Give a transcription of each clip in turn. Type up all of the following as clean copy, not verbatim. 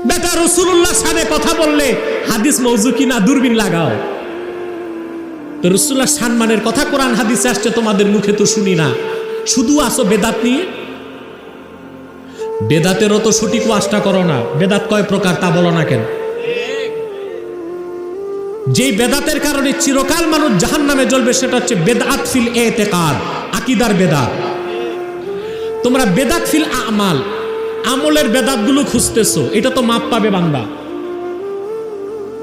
বেটা রাসূলুল্লাহ শানে কথা বললে হাদিস মওযু কিনা দূরবীন লাগাও। তো রাসূলুল্লাহ সম্মানের কথা কোরআন হাদিসে আসছে, তোমাদের মুখে তো শুনি না, শুধু আসো বেদাত নিয়ে। বেদাতেরও তো সঠিক ওয়াজটা করো না। বেদাত কয় প্রকার তা বলো না কেন? যেই বেদাতের কারণে চিরকাল মানুষ জাহান্নামে জ্বলবে সেটা হচ্ছে বেদাত ফিল ইতিকাদ, আকীদার বেদাত। তোমরা বেদাত ফিল আমাল, আমলের বেদাতগুলো খুঁজতেছো, এটা তো মাপ পাবে বান্দা,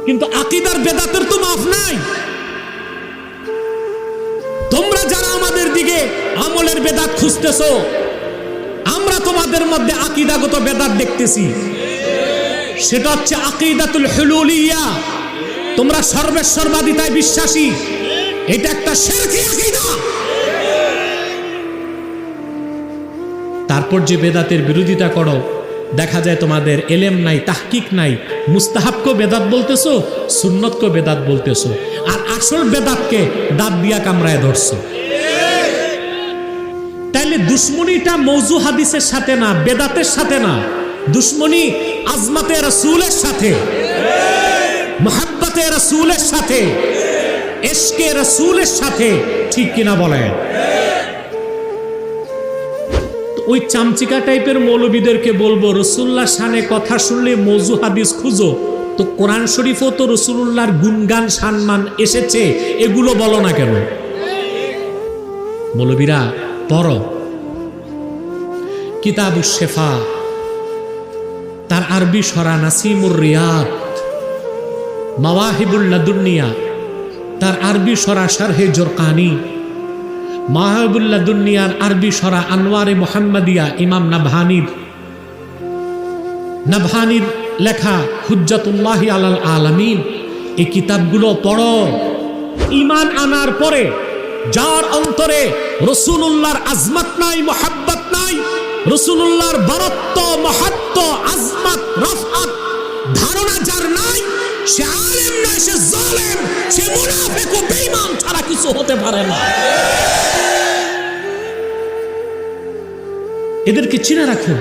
কিন্তু আকীদার বেদাতের তো মাপ নাই। তোমরা যারা আমাদের দিকে আমলের বেদাত খুঁজতেছো, আমরা তোমাদের মধ্যে আকীদাগত বেদাত দেখতেছি, সেটা হচ্ছে আকীদাতুল হুলুলিয়া। তোমরা সর্বেশ্বরবাদিতায় বিশ্বাসী, এটা একটা শিরকি আকীদা। তারপর যে বেদাতের বিরোধিতা করো, দেখা যায় তোমাদের এলেম নাই, তাহকিক নাই। মুস্তাহাবকে বেদাত বলতেছো, সুন্নতকে বেদাত বলতেছো, আর আসল বেদাতকে দাঁত দিয়া কামড়ায় ধরছো। তাইলে দুশ্মনীটা মওযু হাদিসের সাথে না, বেদাতের সাথে না, দুশ্মনী আজমাতে রাসূলের সাথে, মুহাব্বতে রাসূলের সাথে, ইশকে রাসূলের সাথে। ঠিক কিনা বলেন? ওই চামচিকা টাইপের মৌলবীদেরকে বলবো, রাসূলুল্লাহ শানে কথা শুনলে মওযু হাদিস খুঁজো, তো কোরআন শরীফও তো রাসূলুল্লাহর গুণগান সম্মান এসেছে, এগুলো বলো না কেন? মৌলবীরা পড়ো কিতাবুশ শিফা, তার আরবি সরা নাসিমুর রিয়াদ, মাওয়াহিবুল লাদুনিয়া, তার আরবি সরা শারহে জুরকানি, মাওয়াহিবুল লাদুনিয়ার আরবি সরা আনওয়ারে মুহাম্মাদিয়া ইমাম নাবহানীর লেখা হুজ্জাতুল্লাহি আলাল আলামিন। এই কিতাবগুলো পড়ো। ঈমান আনার পরে যার অন্তরে রাসূলুল্লাহর আজমত নাই, মুহাব্বত নাই, রাসূলুল্লাহর বরত্ব, মাহাত্ম, আজমত, রফআত ধারণা যার নাই, সে আলেম নয়, সে জালেম, সে মুনাফিক ও বেঈমান ছাড়া কিছু হতে পারে না। এদেরকে চিনে রাখো।